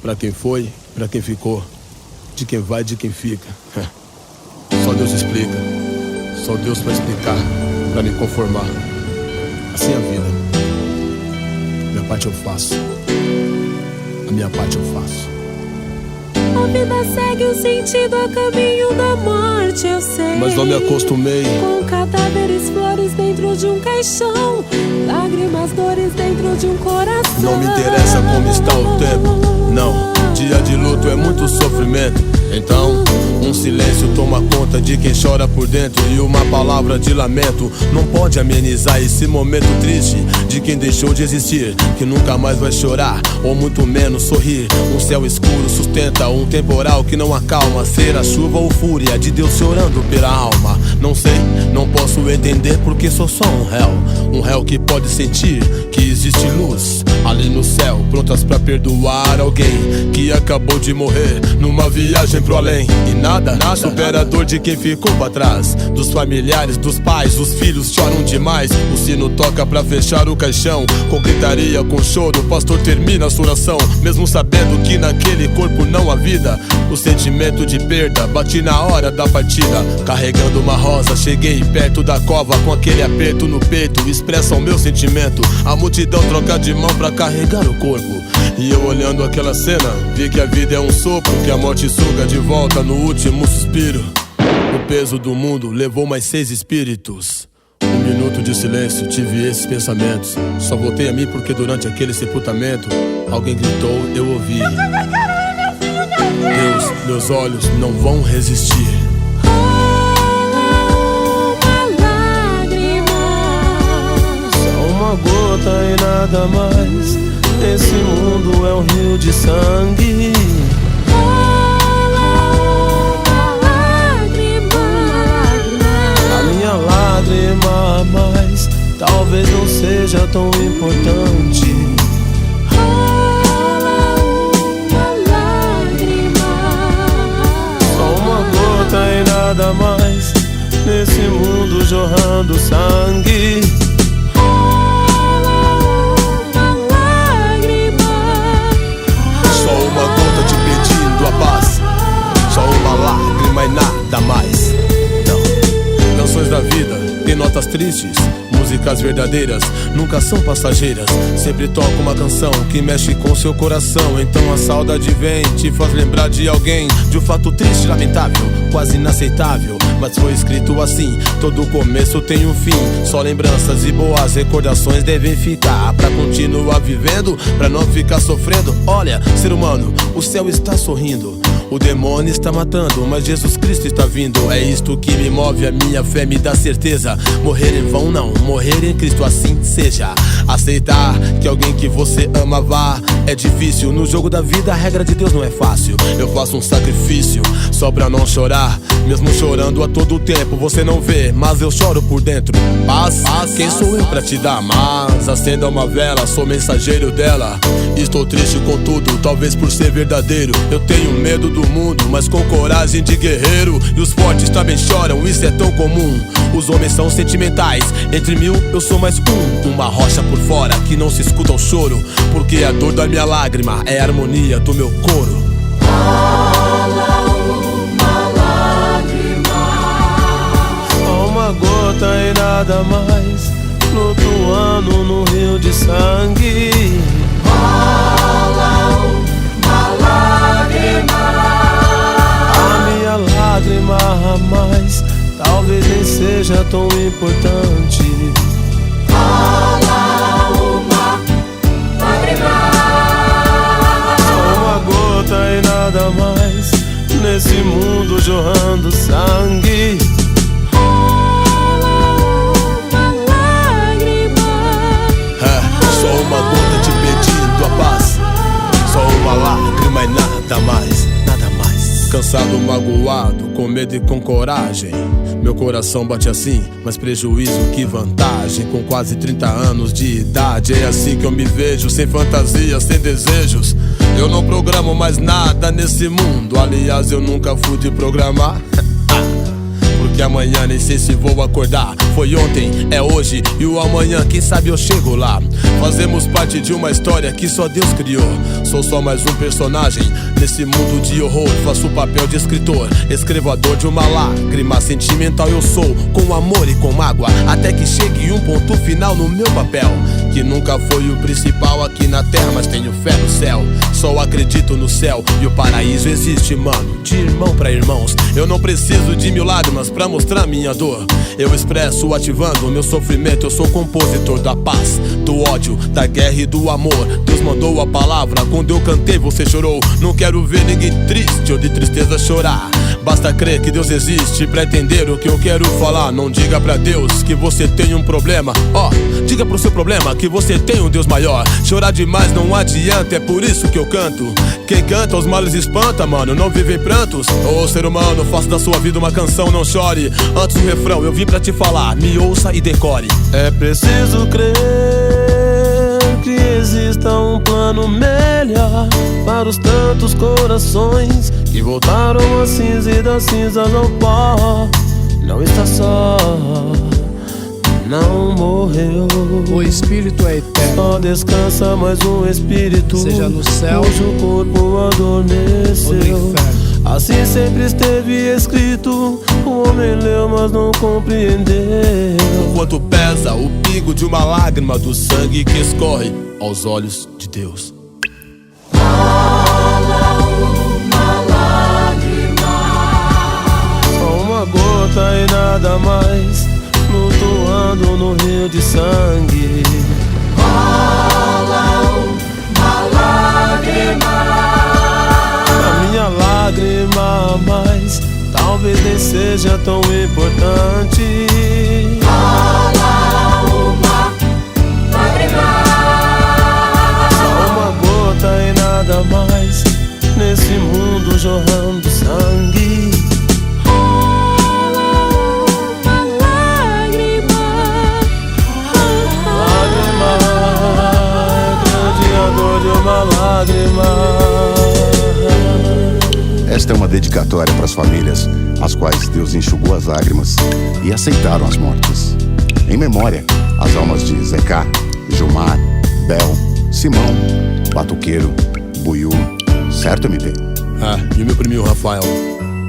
Pra quem foi, pra quem ficou, de quem vai, de quem fica. Só Deus explica, só Deus pra explicar, pra me conformar. Assim é a vida. Minha parte eu faço, a minha parte eu faço. A vida segue o sentido a caminho da morte, eu sei. Mas não me acostumei com cadáveres, flores dentro de um caixão, lágrimas, dores dentro de um coração. Não me interessa como está o tempo, não. Dia de luto é muito sofrimento. Então, um silêncio toma conta de quem chora por dentro, e uma palavra de lamento não pode amenizar esse momento triste de quem deixou de existir, que nunca mais vai chorar, ou muito menos sorrir. Um céu escuro sustenta um temporal que não acalma, ser a chuva ou fúria de Deus chorando pela alma. Não sei, não posso entender porque sou só um réu que pode sentir que existe luz ali no céu, prontas pra perdoar alguém que acabou de morrer numa viagem pro além. E nada supera a dor de quem ficou pra trás, dos familiares, dos pais, os filhos choram demais. O sino toca pra fechar o caixão, com gritaria, com choro, o pastor termina a sua oração. Mesmo sabendo que naquele corpo não há vida, o sentimento de perda bate na hora da partida. Carregando uma rosa, cheguei perto da cova, com aquele aperto no peito, expressa o meu sentimento. A multidão troca de mão pra carregar o corpo, e eu olhando aquela cena, vi que a vida é um sopro, que a morte suga de volta no último suspiro. O peso do mundo levou mais 6 espíritos. Um minuto de silêncio, tive esses pensamentos. Só voltei a mim porque durante aquele sepultamento alguém gritou, eu ouvi: Deus, meus olhos não vão resistir. Uma gota e nada mais. Esse mundo é um rio de sangue. A minha lágrima a mais talvez não seja tão importante. Só uma gota e nada mais. Nesse mundo jorrando sangue. E nada mais. Não. Canções da vida tem notas tristes, músicas verdadeiras nunca são passageiras. Sempre toca uma canção que mexe com seu coração. Então a saudade vem, te faz lembrar de alguém, de um fato triste, lamentável, quase inaceitável. Mas foi escrito assim, todo começo tem um fim. Só lembranças e boas recordações devem ficar, pra continuar vivendo, pra não ficar sofrendo. Olha, ser humano, o céu está sorrindo, o demônio está matando, mas Jesus Cristo está vindo. É isto que me move, a minha fé me dá certeza. Morrer em vão não, morrer em Cristo, assim seja. Aceitar que alguém que você ama vá é difícil. No jogo da vida a regra de Deus não é fácil. Eu faço um sacrifício só pra não chorar, mesmo chorando a todo tempo. Você não vê, mas eu choro por dentro. Paz, quem sou eu pra te dar? Mas acenda uma vela, sou mensageiro dela. Estou triste com tudo, talvez por ser verdadeiro. Eu tenho medo do mundo, mas com coragem de guerreiro. E os fortes também choram, isso é tão comum. Os homens são sentimentais, entre 1000 eu sou mais um. Uma rocha por fora que não se escuta o choro, porque a dor da minha lágrima é a harmonia do meu coro. Uma gota e nada mais, flutuando no rio de sangue. Rola uma lágrima. A minha lágrima a mais talvez nem seja tão importante. Rola uma lágrima. Só uma gota e nada mais, nesse mundo jorrando sangue. Só uma gota te pedindo a paz, só uma lágrima e nada mais, nada mais. Cansado, magoado, com medo e com coragem, meu coração bate assim, mas prejuízo que vantagem. Com quase 30 anos de idade, é assim que eu me vejo, sem fantasias, sem desejos. Eu não programo mais nada nesse mundo, aliás eu nunca fui de programar. porque amanhã nem sei se vou acordar. Foi ontem, é hoje e o amanhã, quem sabe eu chego lá. Fazemos parte de uma história que só Deus criou. Sou só mais um personagem nesse mundo de horror. Faço o papel de escritor, escrevo a dor de uma lágrima. Sentimental eu sou, com amor e com mágoa, até que chegue um ponto final no meu papel, que nunca foi o principal aqui na terra, mas tenho fé no céu. Só acredito no céu e o paraíso existe, mano, de irmão pra irmãos. Eu não preciso de 1000 lágrimas pra mostrar minha dor. Eu expresso ativando o meu sofrimento. Eu sou compositor da paz, do ódio, da guerra e do amor. Deus mandou a palavra, quando eu cantei você chorou. Não quero ver ninguém triste ou de tristeza chorar. Basta crer que Deus existe pra entender o que eu quero falar. Não diga pra Deus que você tem um problema, diga pro seu problema que você tem um Deus maior. Chorar demais não adianta, é por isso que eu canto. Quem canta os males espanta, mano, não vive em prantos. Ô ser humano, faça da sua vida uma canção, não chore. Antes do refrão eu vim pra te falar, me ouça e decore. É preciso crer que exista um plano melhor para os tantos corações que voltaram a cinza e das cinzas ao pó. Não está só, não morreu. O espírito é eterno. Só descansa mais um espírito, seja no céu cujo corpo adormeceu. ou no inferno. Assim sempre esteve escrito. O homem leu, mas não compreendeu. O quanto pesa o pingo de uma lágrima do sangue que escorre aos olhos de Deus. Só uma gota e nada mais, flutuando no rio de sangue. A minha lágrima a mais talvez nem seja tão importante. Só uma gota e nada mais, nesse mundo jorrando sangue. Esta é uma dedicatória para as famílias às quais Deus enxugou as lágrimas e aceitaram as mortes. Em memória, às almas de Zeca, Gilmar, Bel, Simão, Batuqueiro, Buiú. Certo, MP? E o meu primo Rafael.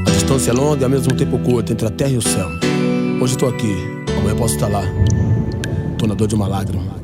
A distância é longa e ao mesmo tempo curta entre a terra e o céu. Hoje tô aqui, amanhã posso estar lá. Tô na dor de uma lágrima.